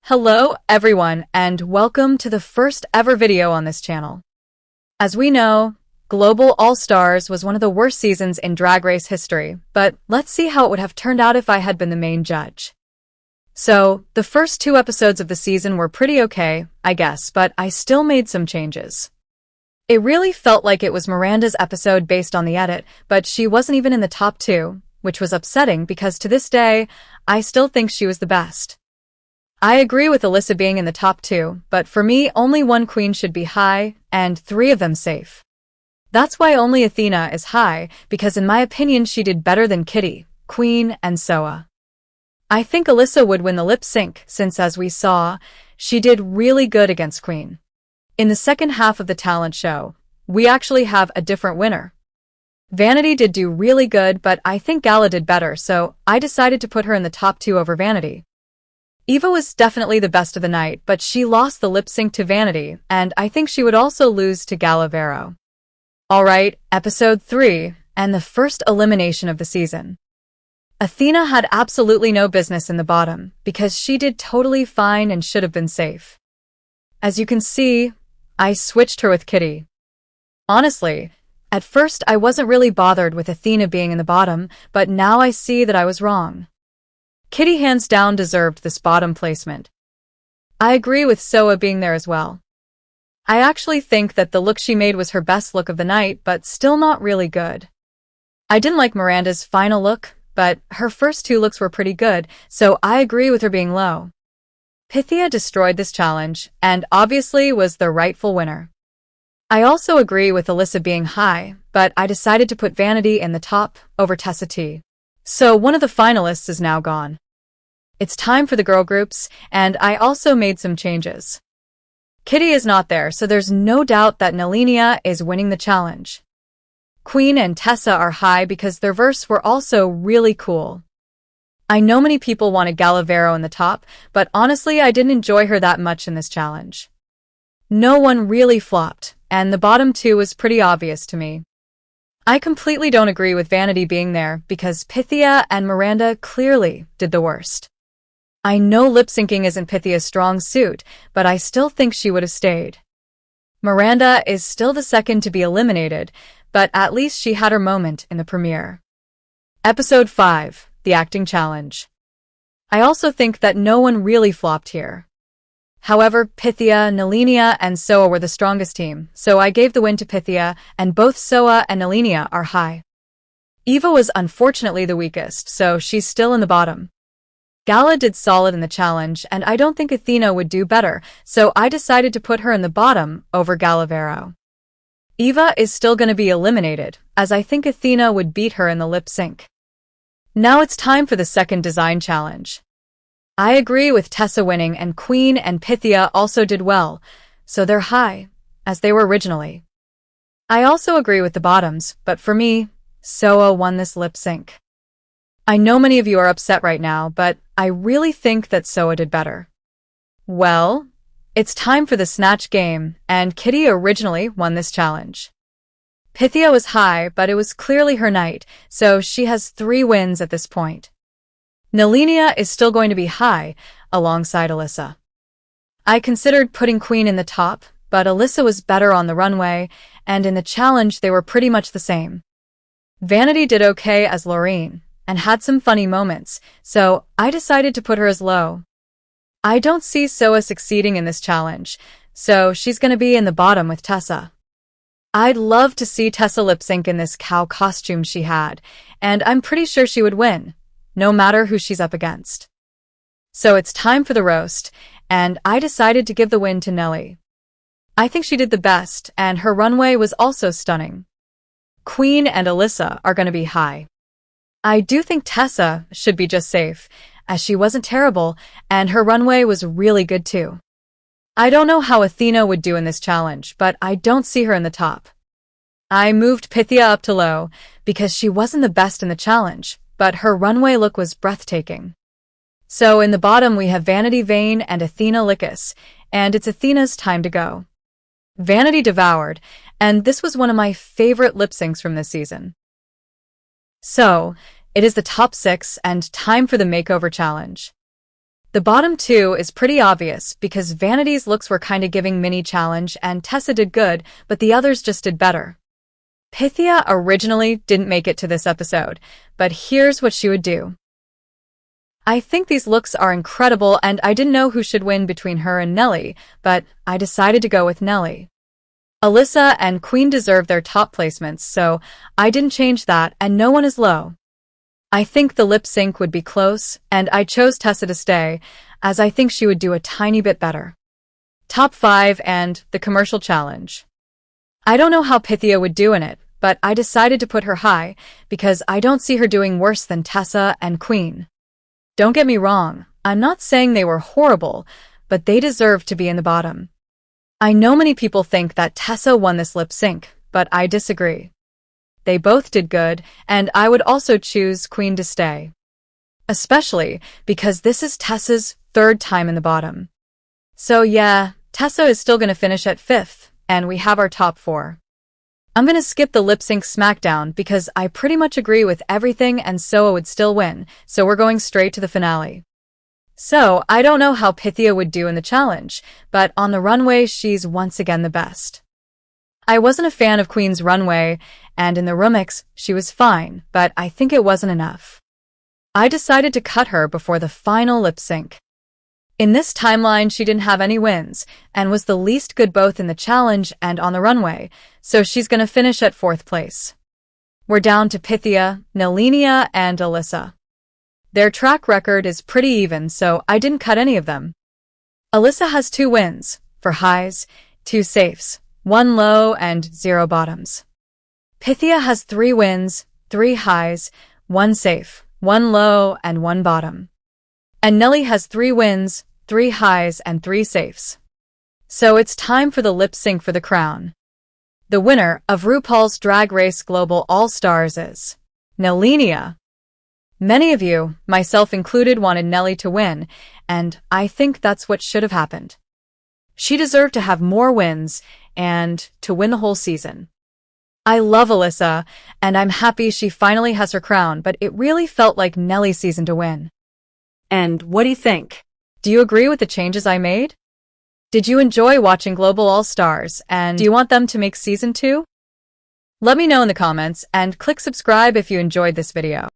Hello, everyone, and welcome to the first ever video on this channel. As we know, Global All-Stars was one of the worst seasons in Drag Race history, but let's see how it would have turned out if I had been the main judge. So, the first 2 episodes of the season were pretty okay, I guess, but I still made some changes. It really felt like it was Miranda's episode based on the edit, but she wasn't even in the top 2, which was upsetting because to this day, I still think she was the best. I agree with Alyssa being in the top 2, but for me, only one queen should be high, and 3 of them safe. That's why only Athena is high, because in my opinion she did better than Kitty, Queen, and Soa. I think Alyssa would win the lip sync, since as we saw, she did really good against Queen. In the second half of the talent show, we actually have a different winner. Vanity did do really good, but I think Gala did better, so I decided to put her in the top 2 over Vanity. Eva was definitely the best of the night, but she lost the lip sync to Vanity, and I think she would also lose to Galavero. Alright, episode 3, and the first elimination of the season. Athena had absolutely no business in the bottom, because she did totally fine and should have been safe. As you can see, I switched her with Kitty. Honestly, at first I wasn't really bothered with Athena being in the bottom, but now I see that I was wrong. Kitty hands down deserved this bottom placement. I agree with Soa being there as well. I actually think that the look she made was her best look of the night, but still not really good. I didn't like Miranda's final look, but her first 2 looks were pretty good, so I agree with her being low. Pythia destroyed this challenge, and obviously was the rightful winner. I also agree with Alyssa being high, but I decided to put Vanity in the top, over Tessa T. So one of the finalists is now gone. It's time for the girl groups, and I also made some changes. Kitty is not there, so there's no doubt that Nalinia is winning the challenge. Queen and Tessa are high because their verse were also really cool. I know many people wanted Galavero in the top, but honestly I didn't enjoy her that much in this challenge. No one really flopped, and the bottom 2 was pretty obvious to me. I completely don't agree with Vanity being there because Pythia and Miranda clearly did the worst. I know lip-syncing isn't Pythia's strong suit, but I still think she would have stayed. Miranda is still the second to be eliminated, but at least she had her moment in the premiere. Episode 5, The Acting Challenge. I also think that no one really flopped here. However, Pythia, Nalinia, and Soa were the strongest team, so I gave the win to Pythia, and both Soa and Nalinia are high. Eva was unfortunately the weakest, so she's still in the bottom. Gala did solid in the challenge, and I don't think Athena would do better, so I decided to put her in the bottom over Galavero. Eva is still going to be eliminated, as I think Athena would beat her in the lip sync. Now it's time for the second design challenge. I agree with Tessa winning, and Queen and Pythia also did well, so they're high, as they were originally. I also agree with the bottoms, but for me, Soa won this lip sync. I know many of you are upset right now, but I really think that Soa did better. Well, it's time for the Snatch game, and Kitty originally won this challenge. Pythia was high, but it was clearly her night, so she has 3 wins at this point. Nalinia is still going to be high, alongside Alyssa. I considered putting Queen in the top, but Alyssa was better on the runway, and in the challenge they were pretty much the same. Vanity did okay as Lorraine, and had some funny moments, so I decided to put her as low. I don't see Soa succeeding in this challenge, so she's going to be in the bottom with Tessa. I'd love to see Tessa lip sync in this cow costume she had, and I'm pretty sure she would win, no matter who she's up against. So it's time for the roast, and I decided to give the win to Nelly. I think she did the best, and her runway was also stunning. Queen and Alyssa are going to be high. I do think Tessa should be just safe, as she wasn't terrible, and her runway was really good too. I don't know how Athena would do in this challenge, but I don't see her in the top. I moved Pythia up to low, because she wasn't the best in the challenge, but her runway look was breathtaking. So in the bottom we have Vanity Vane and Athena Lickis, and it's Athena's time to go. Vanity devoured, and this was one of my favorite lip syncs from this season. So, it is the top 6 and time for the makeover challenge. The bottom two is pretty obvious because Vanity's looks were kinda giving mini challenge and Tessa did good, but the others just did better. Pythia originally didn't make it to this episode, but here's what she would do. I think these looks are incredible and I didn't know who should win between her and Nelly, but I decided to go with Nelly. Alyssa and Queen deserve their top placements, so I didn't change that and no one is low. I think the lip sync would be close, and I chose Tessa to stay, as I think she would do a tiny bit better. Top 5 and the commercial challenge. I don't know how Pythia would do in it, but I decided to put her high, because I don't see her doing worse than Tessa and Queen. Don't get me wrong, I'm not saying they were horrible, but they deserve to be in the bottom. I know many people think that Tessa won this lip sync, but I disagree. They both did good, and I would also choose Queen to stay. Especially because this is Tessa's third time in the bottom. So yeah, Tessa is still gonna finish at 5th, and we have our top 4. I'm gonna skip the lip sync smackdown because I pretty much agree with everything and Soa would still win, so we're going straight to the finale. So, I don't know how Pythia would do in the challenge, but on the runway she's once again the best. I wasn't a fan of Queen's runway, and in the remix, she was fine, but I think it wasn't enough. I decided to cut her before the final lip sync. In this timeline, she didn't have any wins, and was the least good both in the challenge and on the runway, so she's gonna finish at 4th place. We're down to Pythia, Nelinia, and Alyssa. Their track record is pretty even, so I didn't cut any of them. Alyssa has 2 wins, for highs, 2 safes, 1 low, and 0 bottoms. Pythia has 3 wins, 3 highs, 1 safe, 1 low, and 1 bottom. And Nelly has 3 wins, 3 highs, and 3 safes. So it's time for the lip sync for the crown. The winner of RuPaul's Drag Race Global All-Stars is Nelinia. Many of you, myself included, wanted Nelly to win, and I think that's what should have happened. She deserved to have more wins and to win the whole season. I love Alyssa, and I'm happy she finally has her crown, but it really felt like Nelly's season to win. And what do you think? Do you agree with the changes I made? Did you enjoy watching Global All-Stars, and do you want them to make season 2? Let me know in the comments, and click subscribe if you enjoyed this video.